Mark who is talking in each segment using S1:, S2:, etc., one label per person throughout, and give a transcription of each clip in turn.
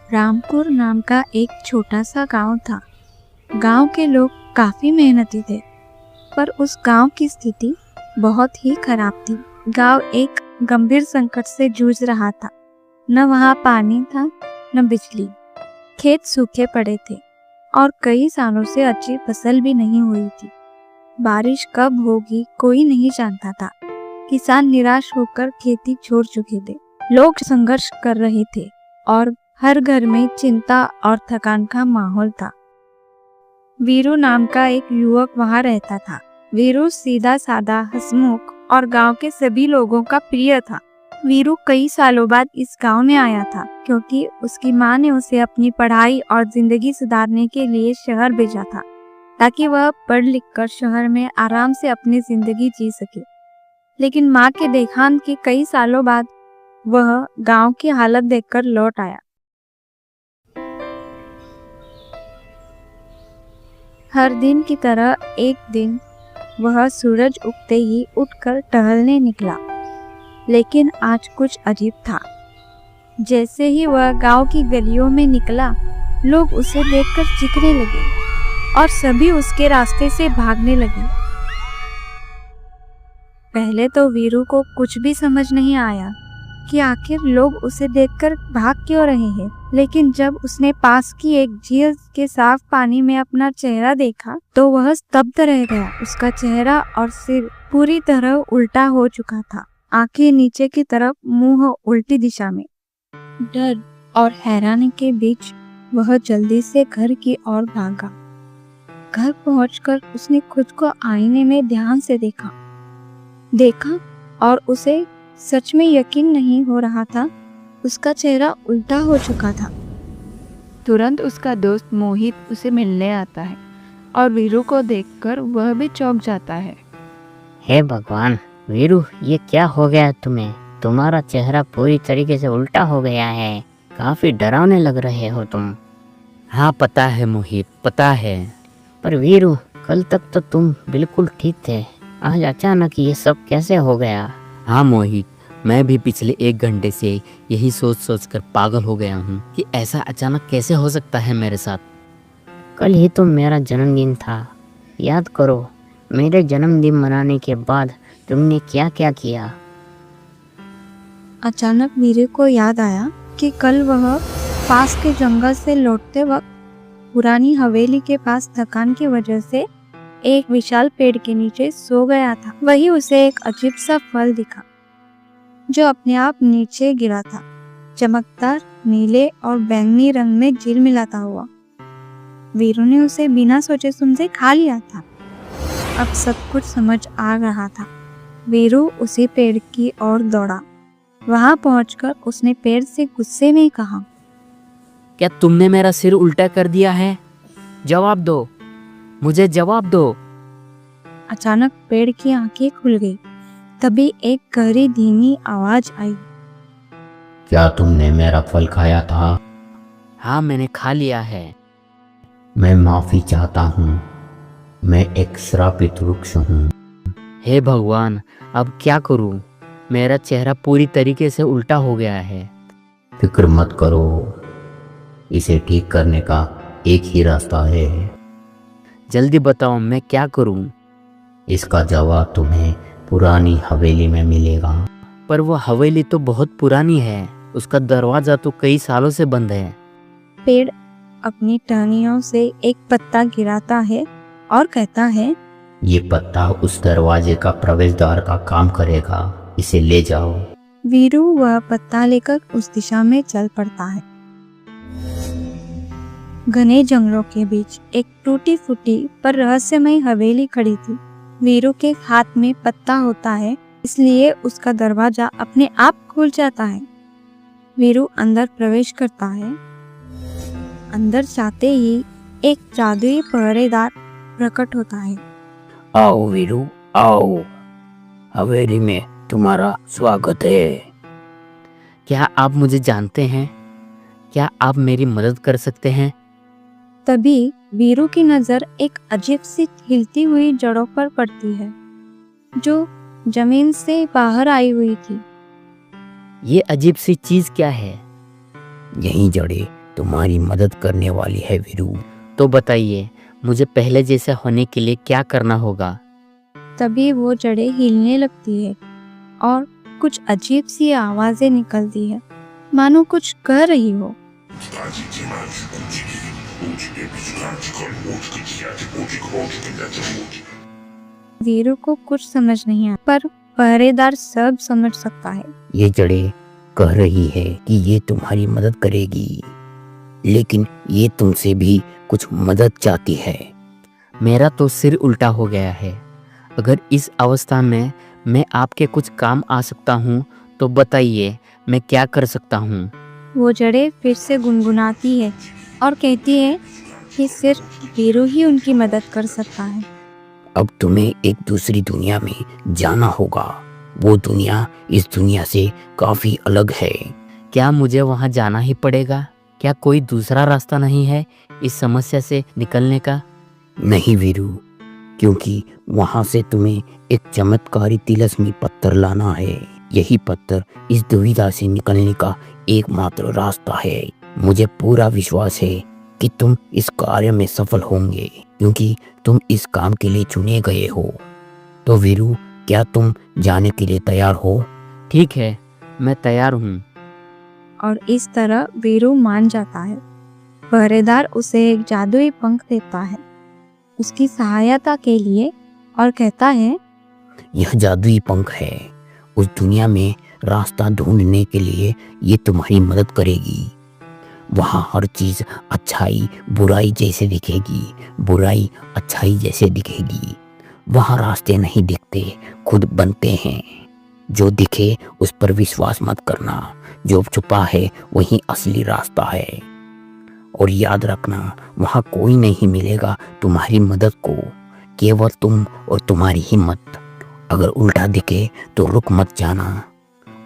S1: रामपुर नाम का एक छोटा सा गांव था। गांव के लोग काफी मेहनती थे, पर उस गांव की स्थिति बहुत ही खराब थी। गांव एक गंभीर संकट से जूझ रहा था। न वहां पानी था, न बिजली। खेत सूखे पड़े थे और कई सालों से अच्छी फसल भी नहीं हुई थी। बारिश कब होगी कोई नहीं जानता था। किसान निराश होकर खेती छोड़ चुके थे। लोग संघर्ष कर रहे थे और हर घर में चिंता और थकान का माहौल था। वीरू नाम का एक युवक वहां रहता था। वीरू सीधा साधा, हंसमुख और गांव के सभी लोगों का प्रिय था। वीरू कई सालों बाद इस गांव में आया था क्योंकि उसकी माँ ने उसे अपनी पढ़ाई और जिंदगी सुधारने के लिए शहर भेजा था, ताकि वह पढ़ लिख कर शहर में आराम से अपनी जिंदगी जी सके। लेकिन माँ के देहांत के कई सालों बाद वह गांव की हालत देखकर लौट आया। हर दिन की तरह एक दिन वह सूरज उगते ही उठकर टहलने निकला, लेकिन आज कुछ अजीब था। जैसे ही वह गांव की गलियों में निकला, लोग उसे देखकर चीखने लगे और सभी उसके रास्ते से भागने लगे। पहले तो वीरू को कुछ भी समझ नहीं आया कि आखिर लोग उसे देखकर भाग क्यों रहे हैं। लेकिन जब उसने पास की एक झील के साफ पानी में अपना चेहरा देखा तो वह स्तब्ध रह गया। उसका चेहरा और सिर पूरी तरह उल्टा हो चुका था, आंखें नीचे की तरफ, मुंह उल्टी दिशा में। डर और हैरानी के बीच वह जल्दी से घर की ओर भागा। घर पहुंचकर उसने खुद को आईने में ध्यान से देखा और उसे सच में यकीन नहीं हो रहा था। उसका चेहरा उल्टा हो चुका था।
S2: तुरंत उसका दोस्त मोहित उसे मिलने आता है और वीरू को देखकर वह भी चौंक जाता है।
S3: हे भगवान, वीरू, ये क्या हो गया तुम्हें? तुम्हारा चेहरा पूरी तरीके से उल्टा हो गया है। काफी डरावने लग रहे हो तुम।
S4: हाँ पता है मोहित, पता है।
S3: पर वीरू, कल तक तो तुम बिल्कुल ठीक थे। आज अचानक ये सब कैसे हो गया?
S4: हाँ मोहित, मैं भी पिछले 1 घंटे से यही सोच कर पागल हो गया हूँ कि ऐसा अचानक कैसे हो सकता है मेरे साथ।
S3: कल ही तो मेरा जन्मदिन था। याद करो, मेरे जन्मदिन मनाने के बाद तुमने क्या क्या किया?
S1: अचानक वीरू को याद आया कि कल वह पास के जंगल से लौटते वक्त पुरानी हवेली के पास थकान की वजह से एक विशाल पेड़ के नीचे सो गया था। वही उसे एक अजीब सा फल दिखा जो अपने आप नीचे गिरा था, चमकदार नीले और बैंगनी रंग में झिलमिलाता हुआ। वीरू ने उसे बिना सोचे समझे खा लिया था। अब सब कुछ समझ आ रहा था। वीरू उसी पेड़ की ओर दौड़ा। वहां पहुंचकर उसने पेड़ से गुस्से में कहा,
S4: क्या तुमने मेरा सिर उल्टा कर दिया है? जवाब दो, मुझे जवाब दो।
S1: अचानक पेड़ की आंखें खुल गई। तभी एक गहरी धीमी आवाज आई,
S5: क्या तुमने मेरा फल खाया था?
S4: हाँ मैंने खा लिया है।
S5: मैं माफी चाहता हूँ। मैं एक श्रापित वृक्ष हूँ।
S4: हे भगवान, अब क्या करूँ? मेरा चेहरा पूरी तरीके से उल्टा हो गया है।
S5: फिक्र मत करो, इसे ठीक करने का एक ही रास्ता है।
S4: जल्दी बताओ, मैं क्या करूँ?
S5: इसका जवाब तुम्हें पुरानी हवेली में मिलेगा।
S4: पर वो हवेली तो बहुत पुरानी है, उसका दरवाजा तो कई सालों से बंद है।
S1: पेड़ अपनी टहनियों से एक पत्ता गिराता है और कहता है,
S5: ये पत्ता उस दरवाजे का प्रवेश द्वार का काम करेगा, इसे ले जाओ।
S1: वीरू वह पत्ता लेकर उस दिशा में चल पड़ता है। घने जंगलों के बीच एक टूटी फूटी पर रहस्यमय हवेली खड़ी थी। वीरू के हाथ में पत्ता होता है, इसलिए उसका दरवाजा अपने आप खुल जाता है। वीरू अंदर प्रवेश करता है। अंदर जाते ही एक जादुई पहरेदार प्रकट होता है।
S3: आओ वीरू, आओ। हवेली में तुम्हारा स्वागत है।
S4: क्या आप मुझे जानते हैं? क्या आप मेरी मदद कर सकते हैं?
S1: तभी वीरू की नजर एक अजीब सी हिलती हुई जड़ों पर पड़ती है जो जमीन से बाहर आई हुई थी।
S4: ये अजीब सी चीज क्या है?
S5: यही जड़ें तुम्हारी मदद करने वाली है वीरू।
S4: तो बताइए, मुझे पहले जैसा होने के लिए क्या करना होगा?
S1: तभी वो जड़ें हिलने लगती है और कुछ अजीब सी आवाजें निकलती है, मानो कुछ कह रही हो। वीरू को कुछ समझ नहीं आता, पर पहरेदार सब समझ सकता है।
S5: ये जड़ें कह रही है कि ये तुम्हारी मदद करेगी, लेकिन ये तुमसे भी कुछ मदद चाहती है।
S4: मेरा तो सिर उल्टा हो गया है। अगर इस अवस्था में मैं आपके कुछ काम आ सकता हूँ तो बताइए, मैं क्या कर सकता हूँ?
S1: वो जड़ें फिर से गुनगुनाती है और कहती है कि सिर्फ वीरू ही उनकी मदद कर सकता है।
S5: अब तुम्हें एक दूसरी दुनिया में जाना होगा। वो दुनिया इस दुनिया से काफी अलग है।
S4: क्या मुझे वहाँ जाना ही पड़ेगा? क्या कोई दूसरा रास्ता नहीं है इस समस्या से निकलने का?
S5: नहीं वीरू, क्योंकि वहां से तुम्हें एक चमत्कारी तिलस्मी पत्थर लाना है। यही पत्थर इस दुविधा से निकलने का एकमात्र रास्ता है। मुझे पूरा विश्वास है कि तुम इस कार्य में सफल होंगे, क्योंकि तुम इस काम के लिए चुने गए हो। तो वीरू, क्या तुम जाने के लिए तैयार हो?
S4: ठीक है, मैं तैयार हूँ।
S1: और इस तरह वीरू मान जाता है। पहरेदार उसे एक जादुई पंख देता है उसकी सहायता के लिए और कहता है,
S5: यह जादुई पंख है। उस दुनिया में रास्ता ढूंढने के लिए ये तुम्हारी मदद करेगी। वहाँ हर चीज अच्छाई बुराई जैसे दिखेगी, बुराई अच्छाई जैसे दिखेगी। वहाँ रास्ते नहीं दिखते, खुद बनते हैं। जो दिखे उस पर विश्वास मत करना। जो छुपा है वही असली रास्ता है। और याद रखना, वहाँ कोई नहीं मिलेगा तुम्हारी मदद को, केवल तुम और तुम्हारी हिम्मत। अगर उल्टा दिखे तो रुक मत जाना,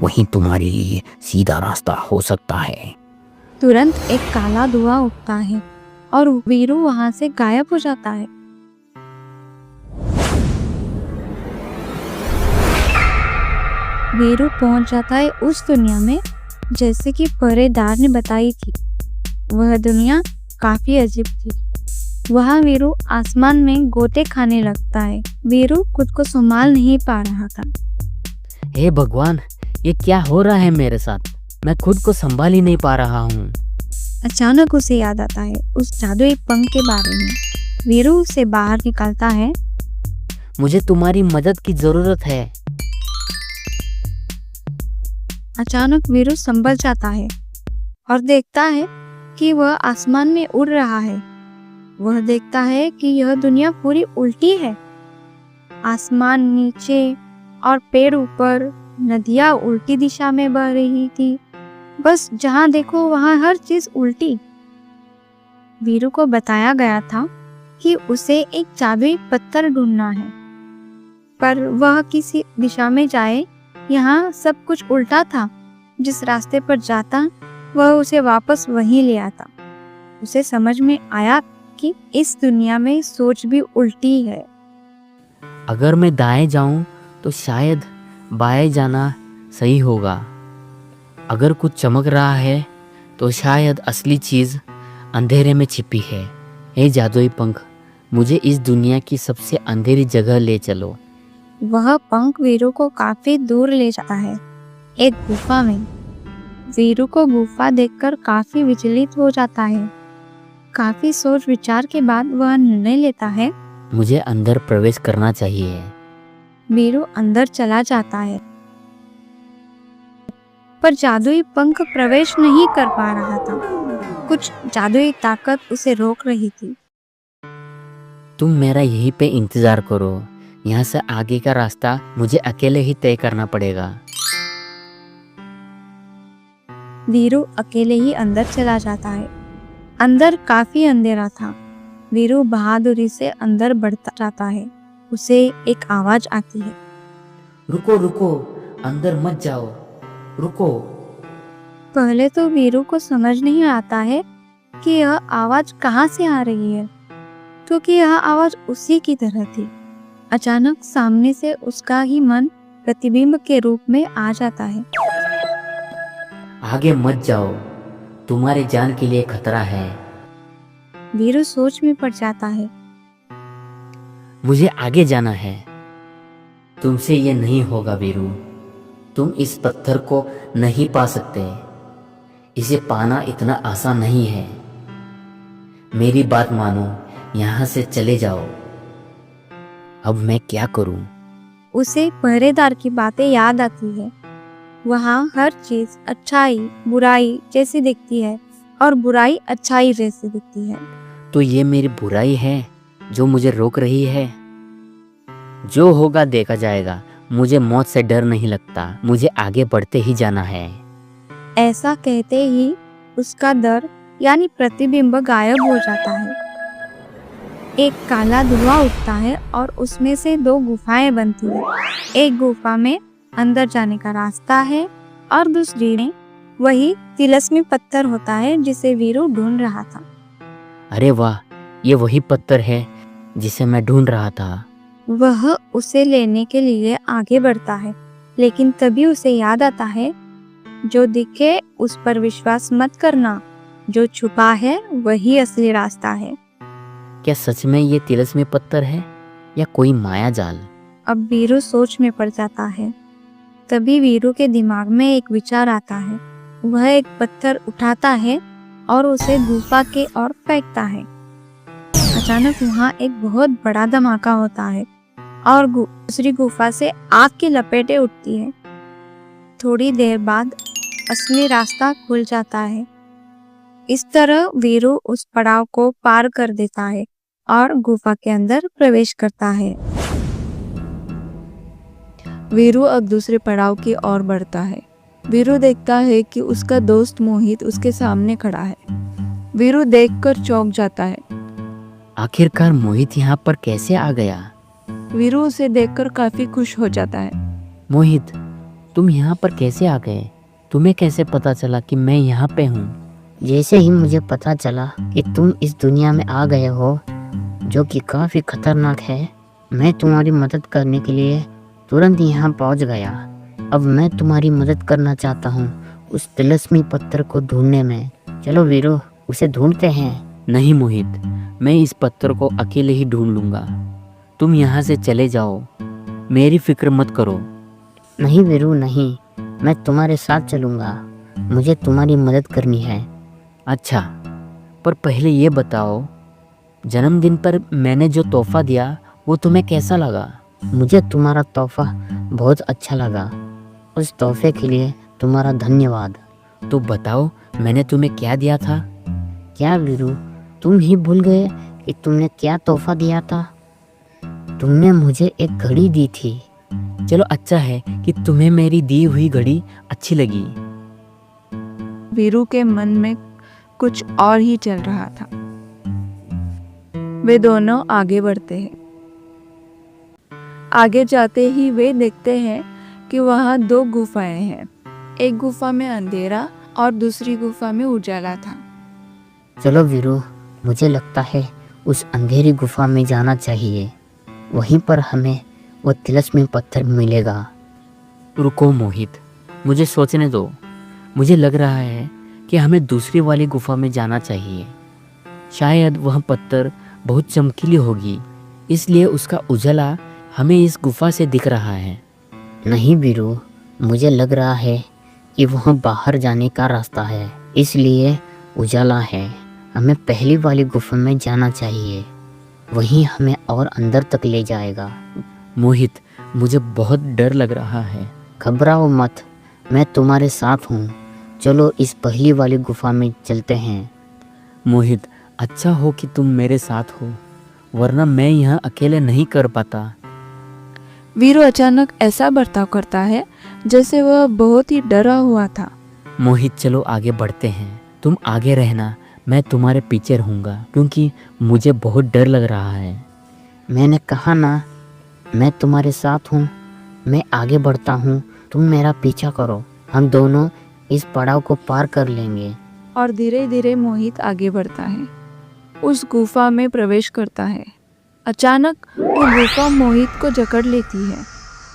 S5: वही तुम्हारे लिए सीधा रास्ता हो सकता है।
S1: तुरंत एक काला धुआं उठता है और वीरू वहां से गायब हो जाता है। वीरू पहुंच जाता है उस दुनिया में जैसे कि पहरेदार ने बताई थी। वह दुनिया काफी अजीब थी। वहाँ वीरू आसमान में गोते खाने लगता है। वीरू खुद को संभाल नहीं पा रहा था।
S4: हे भगवान, ये क्या हो रहा है मेरे साथ? मैं खुद को संभाल ही नहीं पा रहा हूँ।
S1: अचानक उसे याद आता है उस जादुई पंख के बारे में। वीरू उसे बाहर निकालता है।
S4: मुझे तुम्हारी मदद की जरूरत है।
S1: अचानक वीरू संभल जाता है और देखता है कि वह आसमान में उड़ रहा है। वह देखता है कि यह दुनिया पूरी उल्टी है। आसमान नीचे और पेड़ ऊपर, नदियाँ उल्टी दिशा में बह रही थी। बस जहाँ देखो वहाँ हर चीज उल्टी। वीरू को बताया गया था कि उसे एक जादुई पत्थर ढूंढना है, पर वह किसी दिशा में जाए, यहाँ सब कुछ उल्टा था। जिस रास्ते पर जाता वह उसे वापस वहीं ले आता। उसे समझ में आया कि इस दुनिया में सोच भी उल्टी है।
S4: अगर मैं दाएं जाऊं तो शायद बाएं जाना सही होगा। अगर कुछ चमक रहा है तो शायद असली चीज अंधेरे में छिपी है। हे जादुई पंख, मुझे इस दुनिया की सबसे अंधेरी जगह ले चलो।
S1: वह पंख वीरू को काफी दूर ले जाता है, एक गुफा में। वीरू को गुफा देखकर काफी विचलित हो जाता है। काफी सोच विचार के बाद वह निर्णय लेता है।
S4: मुझे अंदर प्रवेश करना चाहिए।
S1: वीरू अंदर चला जाता है, पर जादुई पंख प्रवेश नहीं कर पा रहा था। कुछ जादुई ताकत उसे रोक रही थी।
S4: तुम मेरा यहीं पे इंतजार करो। यहाँ से आगे का रास्ता मुझे अकेले ही तय करना पड़ेगा।
S1: वीरू अकेले ही अंदर चला जाता है। अंदर काफी अंधेरा था। वीरू बहादुरी से अंदर बढ़ता जाता है। उसे एक आवाज आती है।
S4: रुको रुको, अंदर मत जाओ, रुको।
S1: पहले तो वीरू को समझ नहीं आता है कि यह आवाज कहाँ से आ रही है, क्योंकि यह आवाज उसी की तरह थी। अचानक सामने से उसका ही मन प्रतिबिंब के रूप में आ जाता है।
S4: आगे मत जाओ, तुम्हारी जान के लिए खतरा है।
S1: वीरू सोच में पड़ जाता है।
S4: मुझे आगे जाना है। तुमसे ये नहीं होगा वीरू। तुम इस पत्थर को नहीं पा सकते। इसे पाना इतना आसान नहीं है। मेरी बात मानो, यहाँ से चले जाओ।
S5: अब मैं क्या करूं?
S1: उसे पहरेदार की बातें याद आती है। वहाँ हर चीज अच्छाई बुराई जैसी दिखती है और बुराई अच्छाई जैसी दिखती है।
S4: तो ये मेरी बुराई है जो मुझे रोक रही है। जो होगा देखा जाएगा। मुझे मौत से डर नहीं लगता। मुझे आगे बढ़ते ही जाना है।
S1: ऐसा कहते ही उसका डर यानी प्रतिबिंब गायब हो जाता है। एक काला धुआं उठता है और उसमें से 2 गुफाएं बनती है। एक गुफा में अंदर जाने का रास्ता है और दूसरी में वही तिलस्मी पत्थर होता है जिसे वीरू ढूंढ रहा था।
S4: अरे वाह, ये वही पत्थर है जिसे मैं ढूंढ रहा था।
S1: वह उसे लेने के लिए आगे बढ़ता है, लेकिन तभी उसे याद आता है, जो दिखे उस पर विश्वास मत करना। जो छुपा है वही असली रास्ता है।
S4: क्या सच में ये तिलस्मी पत्थर है या कोई माया जाल?
S1: अब वीरू सोच में पड़ जाता है। तभी वीरू के दिमाग में एक विचार आता है। वह एक पत्थर उठाता है और उसे गुफा के ओर फेंकता है। अचानक वहाँ एक बहुत बड़ा धमाका होता है और दूसरी गुफा से आग की लपेटें उठती है। थोड़ी देर बाद असली रास्ता खुल जाता है। इस तरह वीरू उस पड़ाव को पार कर देता है और गुफा के अंदर प्रवेश करता है।
S2: वीरू अब दूसरे पड़ाव की ओर बढ़ता है। वीरू देखता है कि उसका दोस्त मोहित उसके सामने खड़ा है। वीरू देखकर चौंक जाता है।
S4: आखिरकार मोहित यहाँ पर कैसे आ गया?
S2: वीरू उसे देखकर काफी खुश हो जाता है।
S4: मोहित, तुम यहाँ पर कैसे आ गए? तुम्हें कैसे पता चला कि मैं यहाँ पे हूँ?
S3: जैसे ही मुझे पता चला कि तुम इस दुनिया में आ गए हो, जो कि काफ़ी खतरनाक है, मैं तुम्हारी मदद करने के लिए तुरंत यहाँ पहुँच गया। अब मैं तुम्हारी मदद करना चाहता हूँ उस तिलस्मी पत्थर को ढूंढने में। चलो वीरू, उसे ढूंढते हैं।
S4: नहीं मोहित, मैं इस पत्थर को अकेले ही ढूंढ लूँगा। तुम यहाँ से चले जाओ, मेरी फिक्र मत करो।
S3: नहीं वीरू नहीं, मैं तुम्हारे साथ चलूँगा। मुझे तुम्हारी मदद करनी है।
S4: अच्छा, पर पहले ये बताओ, जन्मदिन पर मैंने जो तोहफा दिया वो तुम्हें कैसा लगा?
S3: मुझे तुम्हारा तोहफा बहुत अच्छा लगा। उस तोहफे के लिए तुम्हारा धन्यवाद।
S4: तो बताओ, मैंने तुम्हें क्या दिया था?
S3: क्या वीरू, तुम ही भूल गए कि तुमने क्या तोहफा दिया था? तुमने मुझे एक घड़ी दी थी।
S4: चलो, अच्छा है कि तुम्हें मेरी दी हुई घड़ी अच्छी लगी।
S2: वीरू के मन में कुछ और ही चल रहा था। वे दोनों आगे बढ़ते हैं। आगे जाते ही वे देखते हैं कि वहाँ 2 गुफाएं हैं। एक गुफा में अंधेरा और दूसरी गुफा में उजाला था।
S3: चलो वीरू, मुझे लगता है उस अंधेरी गुफा में जाना चाहिए। वहीं पर हमें वो तिलस्मी पत्थर मिलेगा।
S4: रुको मोहित, मुझे सोचने दो। मुझे लग रहा है कि हमें दूसरी वाली गुफा में जाना चाहिए। शायद वह पत्थर बहुत चमकीली होगी, इसलिए उसका उजाला हमें इस गुफा से दिख रहा है।
S3: नहीं वीरू, मुझे लग रहा है कि वह बाहर जाने का रास्ता है, इसलिए उजाला है। हमें पहली वाली गुफा में जाना चाहिए। वहीं हमें और अंदर तक ले जाएगा।
S4: मोहित, मुझे बहुत डर लग रहा है।
S3: घबराओ मत, मैं तुम्हारे साथ हूँ। चलो इस पहली वाली गुफा में चलते हैं।
S4: मोहित, अच्छा हो कि तुम मेरे साथ हो, वरना मैं यहाँ अकेले नहीं कर पाता।
S2: वीरू अचानक ऐसा बर्ताव करता है जैसे वह बहुत ही डरा हुआ था।
S4: मोहित, चलो आगे बढ़ते हैं। तुम आगे रहना, मैं तुम्हारे पीछे रहूँगा, क्योंकि मुझे बहुत डर लग रहा है।
S3: मैंने कहा ना, मैं तुम्हारे साथ हूँ। मैं आगे बढ़ता हूँ, तुम मेरा पीछा करो। हम दोनों इस पड़ाव को पार कर लेंगे।
S2: और धीरे धीरे मोहित आगे बढ़ता है। उस गुफा में प्रवेश करता है। अचानक वो गुफा मोहित को जकड़ लेती है।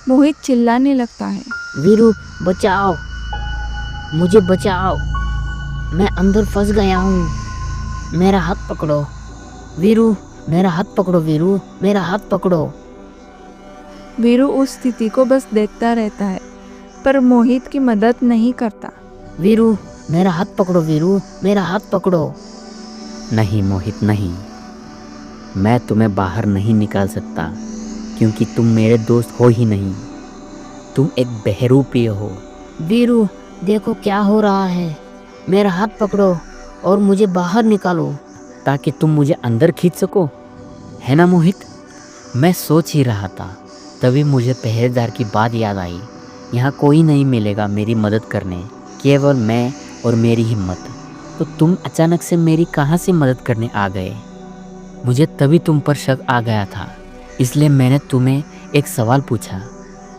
S2: मोहित चिल्लाने लगता है।
S3: वीरू, बचाओ, मुझे बचाओ। मैं अंदर फंस गया हूँ। मेरा हाथ पकड़ो वीरू, मेरा हाथ पकड़ो वीरू, मेरा हाथ पकड़ो।
S2: वीरू उस स्थिति को बस देखता रहता है, पर मोहित की मदद नहीं करता।
S3: वीरू, मेरा हाथ पकड़ो वीरू, मेरा हाथ पकड़ो।
S4: नहीं मोहित नहीं, मैं तुम्हें बाहर नहीं निकाल सकता क्योंकि तुम मेरे दोस्त हो ही नहीं। तुम एक बहरूपीय हो।
S3: वीरू, देखो क्या हो रहा है। मेरा हाथ पकड़ो और मुझे बाहर निकालो।
S4: ताकि तुम मुझे अंदर खींच सको, है ना मोहित? मैं सोच ही रहा था, तभी मुझे पहरेदार की बात याद आई। यहाँ कोई नहीं मिलेगा मेरी मदद करने, केवल मैं और मेरी हिम्मत। तो तुम अचानक से मेरी कहाँ से मदद करने आ गए? मुझे तभी तुम पर शक आ गया था, इसलिए मैंने तुम्हें एक सवाल पूछा।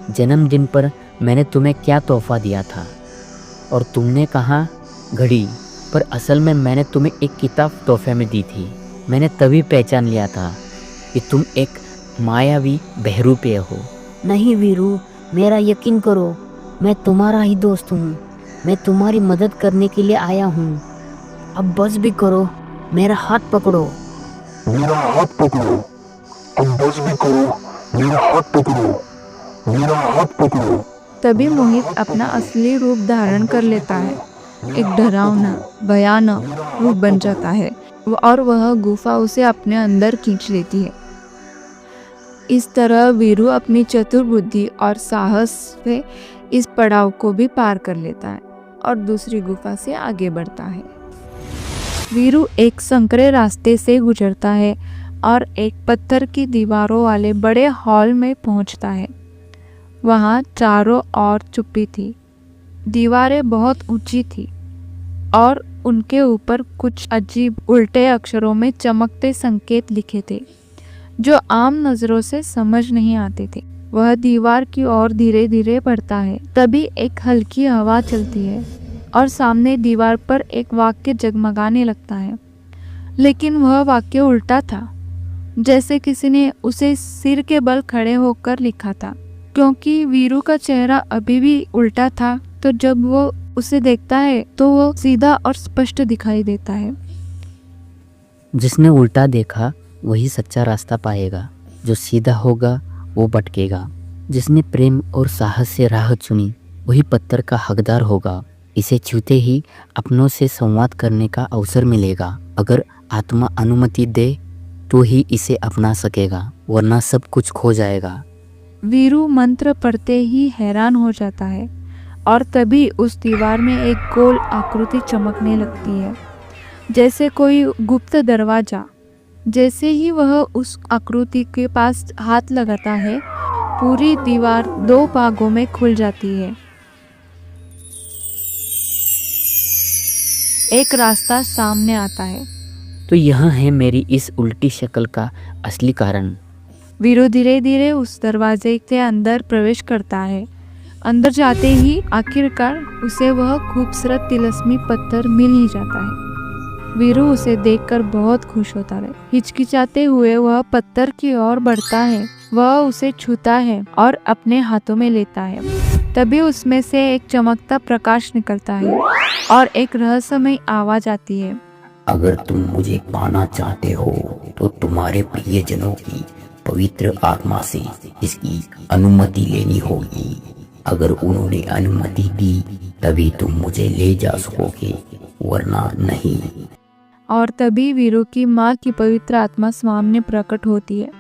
S4: जन्मदिन पर मैंने तुम्हें क्या तोहफा दिया था? और तुमने कहा घड़ी, पर असल में मैंने तुम्हें एक किताब तोहफे में दी थी। मैंने तभी पहचान लिया था कि तुम एक मायावी बहरूपीय हो।
S3: नहीं वीरू, मेरा यकीन करो, मैं तुम्हारा ही दोस्त हूँ। मैं तुम्हारी मदद करने के लिए आया हूँ। अब बस भी करो, मेरा हाथ पकड़ो।
S6: मेरा हाथ पकड़ो, अब बस भी करो, मेरा हाथ पकड़ो, मेरा हाथ पकड़ो।
S2: तभी मोहित अपना असली रूप धारण कर लेता है। एक डरावना, भयानक रूप बन जाता है और वह गुफा उसे अपने अंदर खींच लेती है। इस तरह वीरू अपनी चतुर बुद्धि और साहस से इस पड़ाव को भी पार कर लेता है और दूसरी गुफा से आगे बढ़ता है। वीरू एक संकरे रास्ते से गुजरता है और एक पत्थर की दीवारों वाले बड़े हॉल में पहुंचता है। वहां चारों ओर चुप्पी थी। दीवारें बहुत ऊंची थी और उनके ऊपर कुछ अजीब उल्टे अक्षरों में चमकते संकेत लिखे थे जो आम नजरों से समझ नहीं आते थे। वह दीवार की ओर धीरे धीरे बढ़ता है। तभी एक हल्की हवा चलती है और सामने दीवार पर एक वाक्य जगमगाने लगता है, लेकिन वह वाक्य उल्टा था, जैसे किसी ने उसे सिर के बल खड़े होकर लिखा था। क्योंकि वीरू का चेहरा अभी भी उल्टा था, तो जब वो उसे देखता है तो वो सीधा और स्पष्ट दिखाई देता है।
S4: जिसने उल्टा देखा वही सच्चा रास्ता पाएगा, जो सीधा होगा वो भटकेगा। जिसने प्रेम और साहस से राह चुनी वही पत्थर का हकदार होगा। इसे छूते ही अपनों से संवाद करने का अवसर मिलेगा। अगर आत्मा अनुमति दे तो ही इसे अपना सकेगा, वरना सब कुछ खो जाएगा।
S2: वीरू मंत्र पढ़ते ही हैरान हो जाता है और तभी उस दीवार में एक गोल आकृति चमकने लगती है, जैसे कोई गुप्त दरवाजा। जैसे ही वह उस आकृति के पास हाथ लगाता है, पूरी दीवार 2 भागों में खुल जाती है। एक रास्ता सामने आता है।
S4: तो यह है मेरी इस उल्टी शक्ल का असली कारण।
S2: वीरू धीरे धीरे उस दरवाजे के अंदर प्रवेश करता है। अंदर जाते ही आखिरकार उसे वह खूबसूरत तिलस्मी पत्थर मिल ही जाता है। वीरू उसे देखकर बहुत खुश होता है। हिचकिचाते हुए वह पत्थर की ओर बढ़ता है। वह उसे छूता है और अपने हाथों में लेता है। तभी उसमें से एक चमकता प्रकाश निकलता है और एक रहस्यमय आवाज आती है।
S5: अगर तुम मुझे पाना चाहते हो तो तुम्हारे प्रियजनों की पवित्र आत्मा से इसकी अनुमति लेनी होगी। अगर उन्होंने अनुमति दी तभी तुम मुझे ले जा सकोगे, वरना नहीं।
S2: और तभी वीरू की माँ की पवित्र आत्मा सामने प्रकट होती है।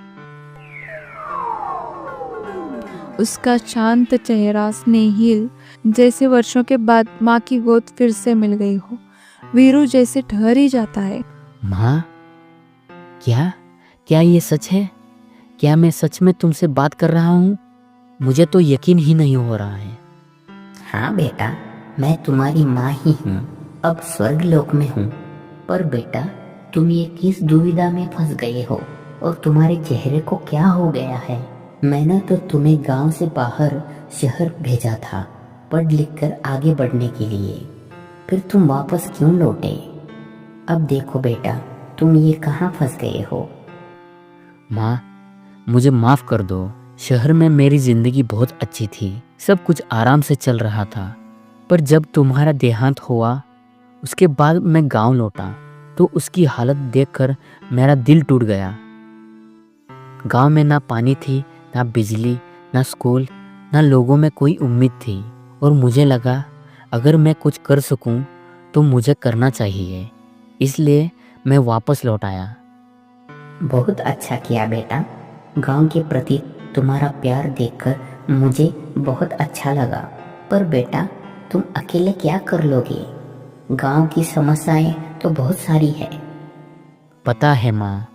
S2: उसका शांत चेहरा स्नेहिल, जैसे वर्षों के बाद माँ की गोद फिर से मिल गई हो। वीरू जैसे ठहर ही जाता है।
S4: माँ, क्या ये सच है? क्या मैं सच में तुमसे बात कर रहा हूँ? मुझे तो यकीन ही नहीं हो रहा है।
S3: हाँ बेटा, मैं तुम्हारी माँ ही हूँ, अब स्वर्ग लोक में हूँ। पर बेटा, तुम ये किस दुविधा में फंस गए हो और तुम्हारे चेहरे को क्या हो गया है? मैंने तो तुम्हें गांव से बाहर शहर भेजा था पढ़ लिख कर आगे बढ़ने के लिए, फिर तुम वापस क्यों लौटे? अब देखो बेटा, तुम ये कहाँ फंस गए हो?
S4: माँ, मुझे माफ़ कर दो। शहर में मेरी ज़िंदगी बहुत अच्छी थी, सब कुछ आराम से चल रहा था। पर जब तुम्हारा देहांत हुआ उसके बाद मैं गांव लौटा तो उसकी हालत देखकर मेरा दिल टूट गया। गांव में ना पानी थी, ना बिजली, ना स्कूल, ना लोगों में कोई उम्मीद थी। और मुझे लगा अगर मैं कुछ कर सकूं तो मुझे करना चाहिए। इसलिए मैं वापस लौट आया।
S3: बहुत अच्छा किया बेटा। गांव के प्रति तुम्हारा प्यार देखकर मुझे बहुत अच्छा लगा। पर बेटा, तुम अकेले क्या कर लोगे? गांव की समस्याएं तो बहुत सारी है।
S4: पता है माँ,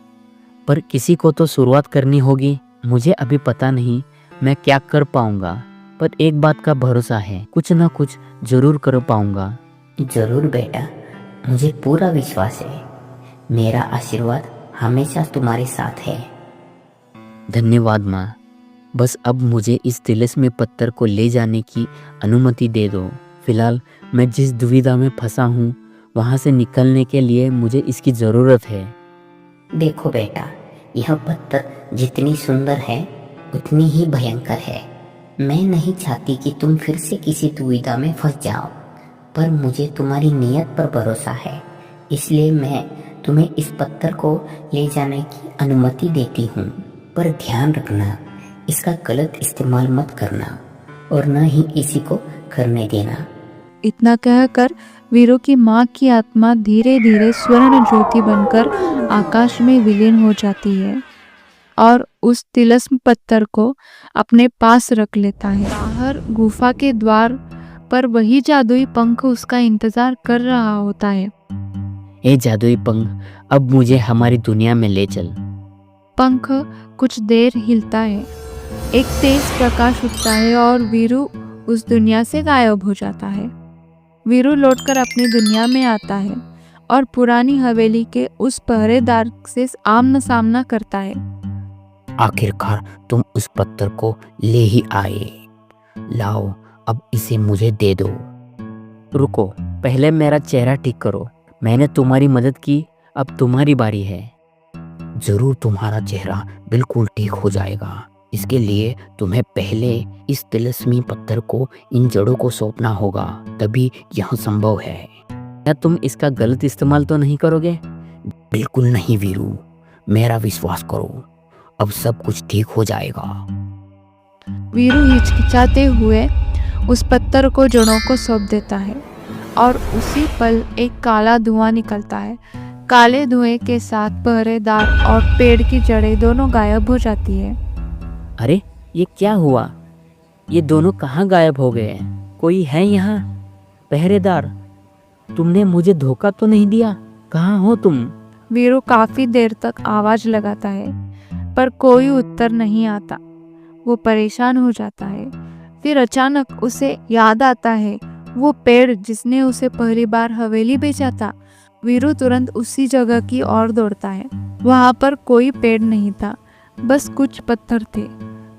S4: पर किसी को तो शुरुआत करनी होगी। मुझे अभी पता नहीं मैं क्या कर पाऊंगा, पर एक बात का भरोसा है, कुछ ना कुछ जरूर कर पाऊंगा।
S3: जरूर बेटा, मुझे पूरा विश्वास है। मेरा आशीर्वाद हमेशा तुम्हारे साथ है।
S4: धन्यवाद माँ। बस अब मुझे इस तिलिस्मी पत्थर को ले जाने की अनुमति दे दो। फिलहाल मैं जिस दुविधा में फंसा हूँ वहाँ से निकलने के लिए मुझे इसकी ज़रूरत है।
S3: देखो बेटा, यह पत्थर जितनी सुंदर है उतनी ही भयंकर है। मैं नहीं चाहती कि तुम फिर से किसी दुविधा में फंस जाओ, पर मुझे तुम्हारी नीयत पर भरोसा है। इसलिए मैं तुम्हें इस पत्थर को ले जाने की अनुमति देती हूँ। पर ध्यान रखना, इसका गलत इस्तेमाल मत करना और न ही किसी को करने देना।
S2: इतना कहकर वीरू की माँ की आत्मा धीरे धीरे स्वर्ण ज्योति बनकर आकाश में विलीन हो जाती है और उस तिलस्म पत्थर को अपने पास रख लेता है। बाहर गुफा के द्वार पर वही जादुई पंख उसका इंतजार कर रहा होता है।
S4: ए जादुई पंख, अब मुझे हमारी दुनिया में ले चल।
S2: पंख कुछ देर हिलता है, एक तेज प्रकाश उठता है और वीरू उस दुनिया से गायब हो जाता है। वीरू लौटकर अपनी दुनिया में आता है और पुरानी हवेली के उस पहरेदार से आमना सामना करता है।
S5: आखिरकार तुम उस पत्थर को ले ही आए। लाओ, अब इसे मुझे दे दो।
S4: रुको, पहले मेरा चेहरा ठीक करो। मैंने तुम्हारी मदद की, अब तुम्हारी बारी है।
S5: जरूर तुम्हारा चेहरा बिल्कुल ठीक हो जाएगा। इसके लिए तुम्हें पहले इस तिलिस्मी पत्थर को इन जड़ों को सौंपना होगा, तभी यह संभव है।
S4: क्या तुम इसका गलत इस्तेमाल तो नहीं करोगे?
S5: बिल्कुल नहीं वीरू, मेरा विश्वास करो, अब सब कुछ ठीक हो जाएगा।
S2: वीरू हिचकिचाते हुए उस पत्थर को जड़ों को सौंप देता है और उसी पल एक काला धुआं निकलता है। काले धुएं के साथ पहरेदार और पेड़ की जड़ें दोनों गायब हो जाती है।
S4: अरे, ये क्या हुआ? ये दोनों कहाँ गायब हो गए? कोई है यहाँ? पहरेदार, तुमने मुझे धोखा तो नहीं दिया? कहाँ हो तुम?
S2: वीरू काफी देर तक आवाज लगाता है पर कोई उत्तर नहीं आता। वो परेशान हो जाता है। फिर अचानक उसे याद आता है वो पेड़ जिसने उसे पहली बार हवेली भेजा था। वीरू तुरंत उसी जगह की ओर दौड़ता है। वहां पर कोई पेड़ नहीं था, बस कुछ पत्थर थे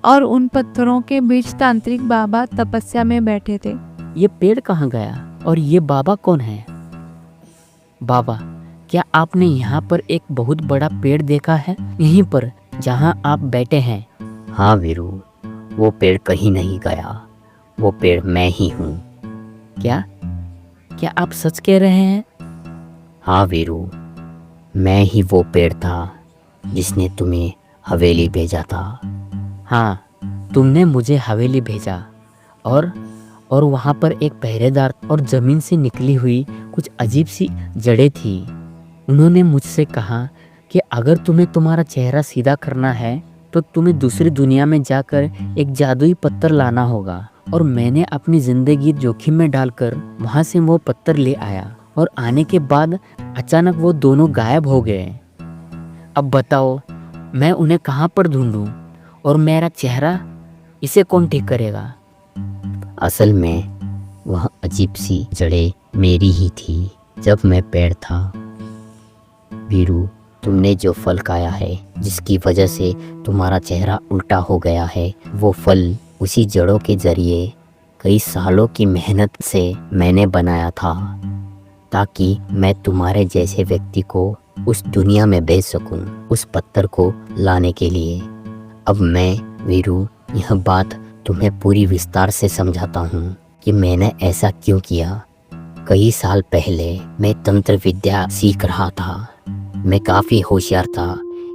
S2: और उन पत्थरों के बीच तांत्रिक बाबा तपस्या में बैठे थे।
S4: ये पेड़ कहाँ गया और ये बाबा कौन है? बाबा, क्या आपने यहाँ पर एक बहुत बड़ा पेड़ देखा है, यहीं पर जहाँ आप बैठे हैं?
S3: हाँ वीरू, वो पेड़ कहीं नहीं गया, वो पेड़ मैं ही हूँ।
S4: क्या क्या आप सच कह रहे हैं?
S3: हाँ वीरू, मैं ही वो पेड़ था जिसने तुम्हें हवेली भेजा था।
S4: हाँ, तुमने मुझे हवेली भेजा और वहाँ पर एक पहरेदार और ज़मीन से निकली हुई कुछ अजीब सी जड़ें थी। उन्होंने मुझसे कहा कि अगर तुम्हें तुम्हारा चेहरा सीधा करना है तो तुम्हें दूसरी दुनिया में जाकर एक जादुई पत्थर लाना होगा। और मैंने अपनी ज़िंदगी जोखिम में डालकर वहाँ से वो पत्थर ले आया और आने के बाद अचानक वो दोनों गायब हो गए। अब बताओ, मैं उन्हें कहाँ पर ढूंढूं? और मेरा चेहरा, इसे कौन ठीक करेगा?
S3: असल में वह अजीब सी जड़ें मेरी ही थी जब मैं पेड़ था। वीरू, तुमने जो फल खाया है जिसकी वजह से तुम्हारा चेहरा उल्टा हो गया है, वो फल उसी जड़ों के जरिए कई सालों की मेहनत से मैंने बनाया था, ताकि मैं तुम्हारे जैसे व्यक्ति को उस दुनिया में भेज सकूं, उस पत्थर को लाने के लिए। अब मैं वीरू यह बात तुम्हें पूरी विस्तार से समझाता हूँ कि मैंने ऐसा क्यों किया।
S5: कई साल पहले मैं तंत्र विद्या सीख रहा था। मैं काफ़ी होशियार था,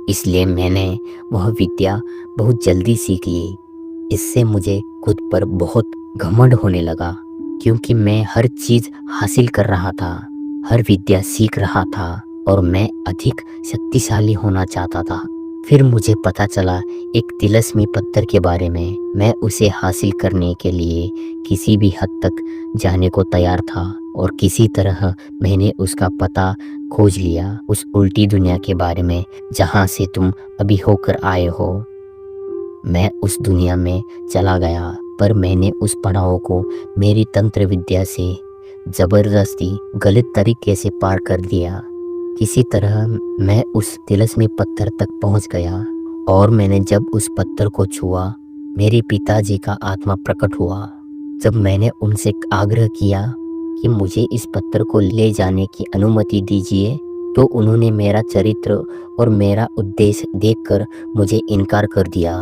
S5: इसलिए मैंने वह विद्या बहुत जल्दी सीख ली। इससे मुझे खुद पर बहुत घमंड होने लगा, क्योंकि मैं हर चीज़ हासिल कर रहा था, हर विद्या सीख रहा था और मैं अधिक शक्तिशाली होना चाहता था। फिर मुझे पता चला एक तिलस्मी पत्थर के बारे में। मैं उसे हासिल करने के लिए किसी भी हद तक जाने को तैयार था और किसी तरह मैंने उसका पता खोज लिया, उस उल्टी दुनिया के बारे में जहाँ से तुम अभी होकर आए हो। मैं उस दुनिया में चला गया, पर मैंने उस पड़ाव को मेरी तंत्र विद्या से जबरदस्ती गलत तरीके से पार कर दिया। किसी तरह मैं उस तिलस्मी पत्थर तक पहुंच गया और मैंने जब उस पत्थर को छुआ, मेरे पिताजी का आत्मा प्रकट हुआ। जब मैंने उनसे आग्रह किया कि मुझे इस पत्थर को ले जाने की अनुमति दीजिए, तो उन्होंने मेरा चरित्र और मेरा उद्देश्य देखकर मुझे इनकार कर दिया,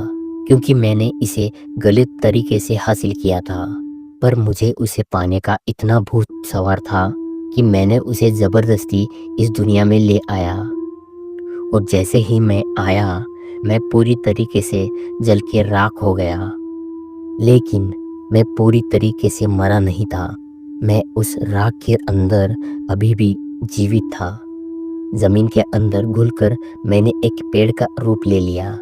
S5: क्योंकि मैंने इसे गलत तरीके से हासिल किया था। पर मुझे उसे पाने का इतना भूत सवार था कि मैंने उसे ज़बरदस्ती इस दुनिया में ले आया। और जैसे ही मैं आया, मैं पूरी तरीके से जल के राख हो गया। लेकिन मैं पूरी तरीके से मरा नहीं था। मैं उस राख के अंदर अभी भी जीवित था। ज़मीन के अंदर घुलकर मैंने एक पेड़ का रूप ले लिया।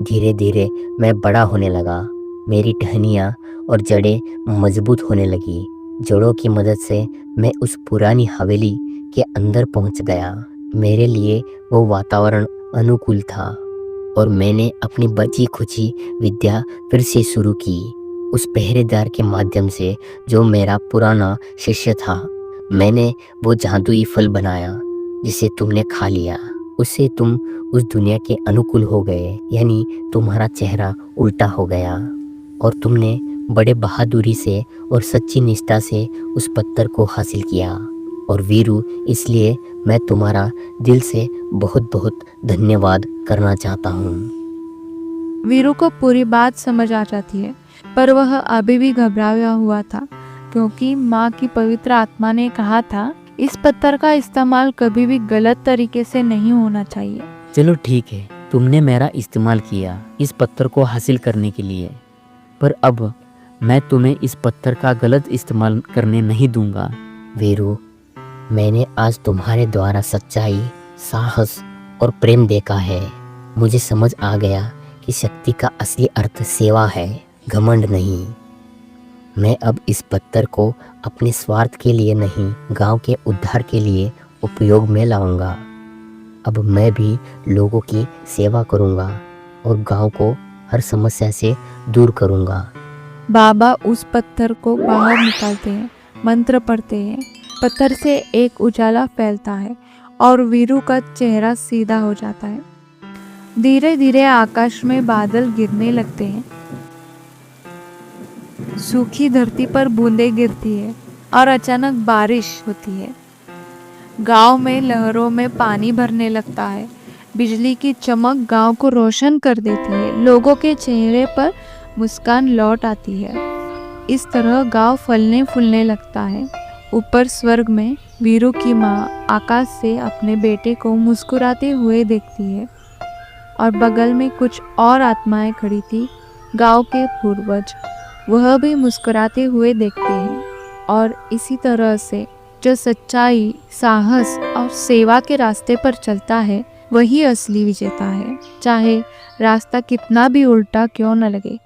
S5: धीरे धीरे मैं बड़ा होने लगा। मेरी टहनियाँ और जड़ें मजबूत होने लगी। जड़ों की मदद से मैं उस पुरानी हवेली के अंदर पहुंच गया। मेरे लिए वो वातावरण अनुकूल था और मैंने अपनी बची खुची विद्या फिर से शुरू की। उस पहरेदार के माध्यम से, जो मेरा पुराना शिष्य था, मैंने वो जादुई फल बनाया जिसे तुमने खा लिया। उससे तुम उस दुनिया के अनुकूल हो गए, यानी तुम्हारा चेहरा उल्टा हो गया और तुमने बड़े बहादुरी से और सच्ची निष्ठा से उस पत्थर को हासिल किया। और वीरू, इसलिए मैं तुम्हारा दिल से बहुत बहुत धन्यवाद करना चाहता हूँ।
S2: वीरू को पूरी बात समझ आ जाती है, पर वह अभी भी घबराया हुआ था, क्योंकि माँ की पवित्र आत्मा ने कहा था इस पत्थर का इस्तेमाल कभी भी गलत तरीके से नहीं होना चाहिए।
S4: चलो ठीक है, तुमने मेरा इस्तेमाल किया इस पत्थर को हासिल करने के लिए, पर अब मैं तुम्हें इस पत्थर का गलत इस्तेमाल करने नहीं दूंगा।
S5: वीरू, मैंने आज तुम्हारे द्वारा सच्चाई, साहस और प्रेम देखा है। मुझे समझ आ गया कि शक्ति का असली अर्थ सेवा है, घमंड नहीं। मैं अब इस पत्थर को अपने स्वार्थ के लिए नहीं, गांव के उद्धार के लिए उपयोग में लाऊंगा। अब मैं भी लोगों की सेवा करूंगा और गांव को हर समस्या से दूर करूंगा।
S2: बाबा उस पत्थर को बाहर निकालते हैं, मंत्र पढ़ते हैं। पत्थर से एक उजाला फैलता है और वीरू का चेहरा सीधा हो जाता है। धीरे धीरे आकाश में बादल गिरने लगते हैं। सूखी धरती पर बूंदें गिरती है और अचानक बारिश होती है। गांव में लहरों में पानी भरने लगता है। बिजली की चमक गांव को रोशन कर देती है। लोगों के चेहरे पर मुस्कान लौट आती है। इस तरह गांव फलने फूलने लगता है। ऊपर स्वर्ग में वीरू की माँ आकाश से अपने बेटे को मुस्कुराते हुए देखती है और बगल में कुछ और आत्माएं खड़ी थी, गांव के पूर्वज। वह भी मुस्कुराते हुए देखते हैं और इसी तरह से जो सच्चाई, साहस और सेवा के रास्ते पर चलता है, वही असली विजेता है, चाहे रास्ता कितना भी उल्टा क्यों न लगे।